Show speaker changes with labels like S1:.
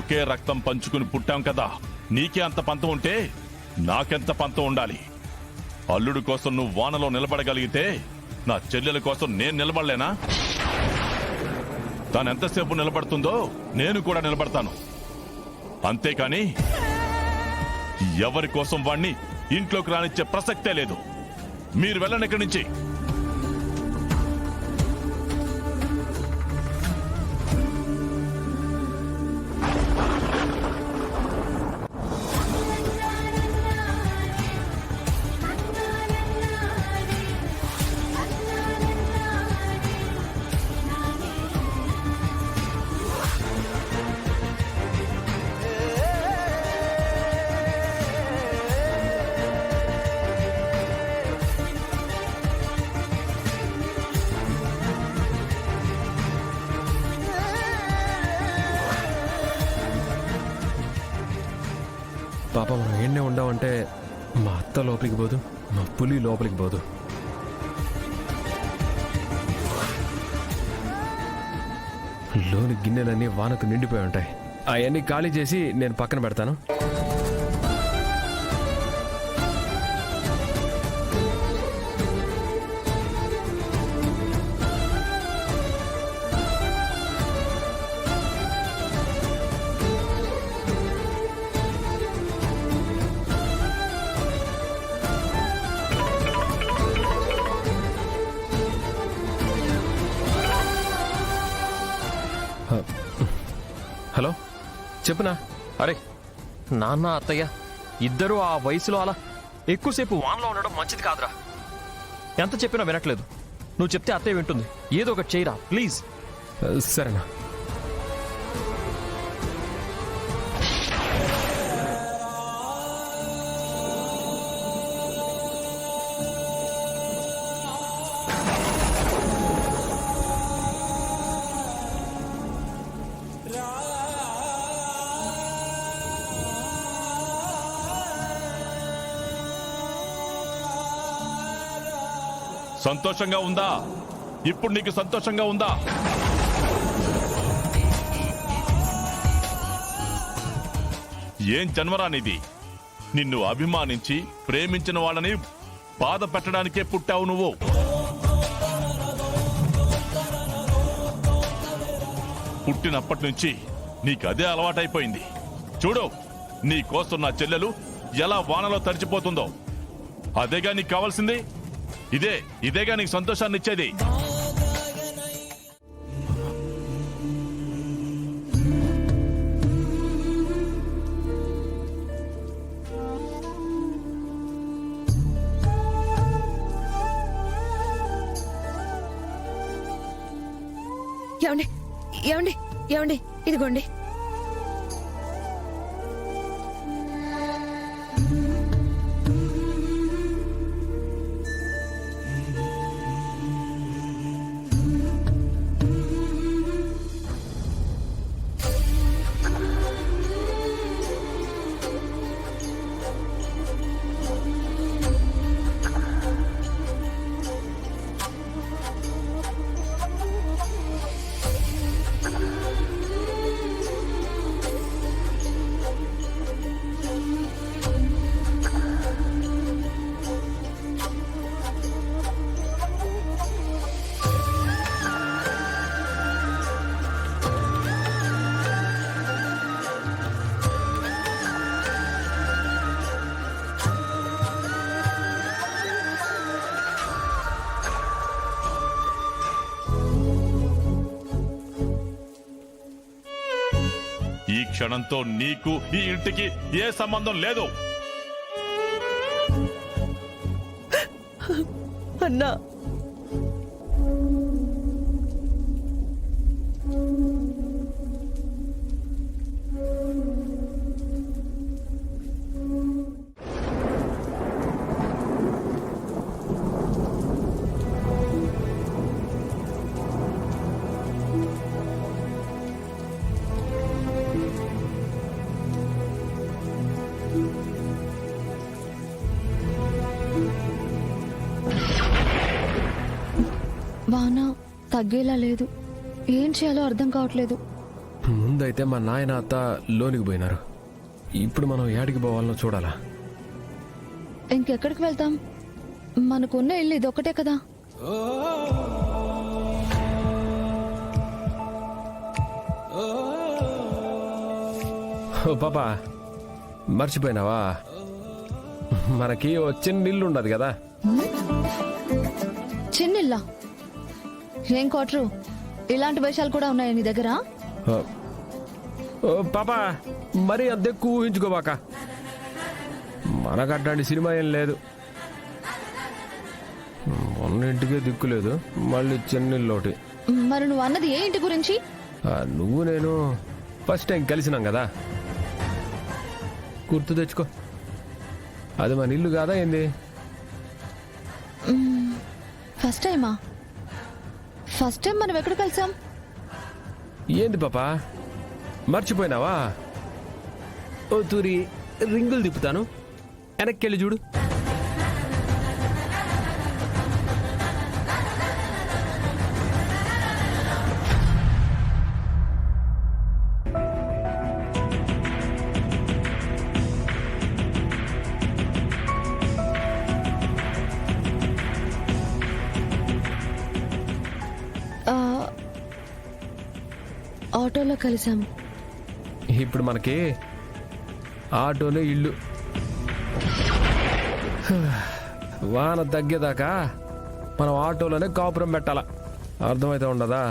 S1: ఒకే రక్తం పంచుకుని పుట్టాం కదా, నీకే అంత పంతం ఉంటే నాకెంత పంతం ఉండాలి? అల్లుడు కోసం నువ్వు వానలో నిలబడగలిగితే నా చెల్లెల కోసం నేను నిలబడలేనా? తాను ఎంతసేపు నిలబడుతుందో నేను కూడా నిలబడతాను. అంతేకాని ఎవరి కోసం వాణ్ణి ఇంట్లోకి రానిచ్చే ప్రసక్తే లేదు. మీరు వెళ్ళండి ఇక్కడి నుంచి.
S2: పాప మనం ఏడ్నే ఉండవంటే మా అత్త లోపలికి పోదు, మా పులి లోపలికి పోదు. లోని గిన్నెలన్నీ వానకు నిండిపోయి ఉంటాయి. అవన్నీ ఖాళీ చేసి నేను పక్కన పెడతాను. హలో, చెప్పునా?
S3: అరే నాన్న అత్తయ్య ఇద్దరూ ఆ వయసులో అలా ఎక్కువసేపు వాన్లో ఉండడం మంచిది కాదురా. ఎంత చెప్పినా వినట్లేదు. నువ్వు చెప్తే అత్తయ్య వింటుంది. ఏదో ఒకటి చేయరా ప్లీజ్.
S2: సరేనా?
S1: సంతోషంగా ఉందా? ఇప్పుడు నీకు సంతోషంగా ఉందా? ఏం జన్మరానిది? నిన్ను అభిమానించి ప్రేమించిన వాళ్ళని బాధ పెట్టడానికే పుట్టావు నువ్వు. పుట్టినప్పటి నుంచి నీకు అదే అలవాటైపోయింది. చూడు, నీ కోసం నా చెల్లెలు ఎలా వానలో తడిచిపోతుందో. అదేగా నీకు కావాల్సింది? ఇదేగా నీకు సంతోషాన్ని ఇచ్చేది.
S4: ఏమండి ఏమండి ఏమండి, ఇదిగోండి.
S1: ఈ క్షణంతో నీకు ఈ ఇంటికి ఏ సంబంధం లేదు.
S4: అన్నా,
S5: వాన తగ్గేలా లేదు. ఏం చేయాలో అర్థం కావట్లేదు.
S2: ముందైతే మా నాయన అత్త లోనికి పోయినారు. ఇప్పుడు మనం ఏడికి పోవాలనో చూడాలా.
S5: ఇంకెక్కడికి వెళ్తాం? మనకున్న ఇల్లు ఇదొక్కటే కదా.
S2: ఓ పాపా, మర్చిపోయినావా? మనకి ఓ చిన్న ఇల్లు ఉండదు కదా.
S5: చిన్నిల్లా? ఏం కోటరు, ఇలాంటి వేషాలు కూడా ఉన్నాయా నీ దగ్గర?
S2: ఓ, ఓ పాపా, మరీ అంత ఎక్కువ ఊహించుకోబాక. మనకు అట్లాంటి సినిమా ఏం లేదు. మొన్న ఇంటికే దిక్కులేదు, మళ్ళీ చెన్నెల్లోటి.
S5: మరి నువ్వు అన్నది ఏ ఇంటి గురించి?
S2: నువ్వు నేను ఫస్ట్ టైం కలిసినాం కదా, గుర్తు తెచ్చుకో. అది మన ఇల్లు కాదా ఏంది?
S5: ఫస్ట్ టైమా? ఫస్ట్ టైం మనం ఎక్కడ కలిసాం?
S2: ఏంది పాపా, మర్చిపోయినావా? ఓ తూరి రింగులు తిప్పుతాను, వెనక్కి చూడు.
S5: ఆ, ఆటోలో కలిసాం.
S2: ఇప్పుడు మనకి ఆటోనే ఇల్లు. వాన తగ్గేదాకా మనం ఆటోలోనే కాపురం పెట్టాల. అర్థమైతే ఉండదా?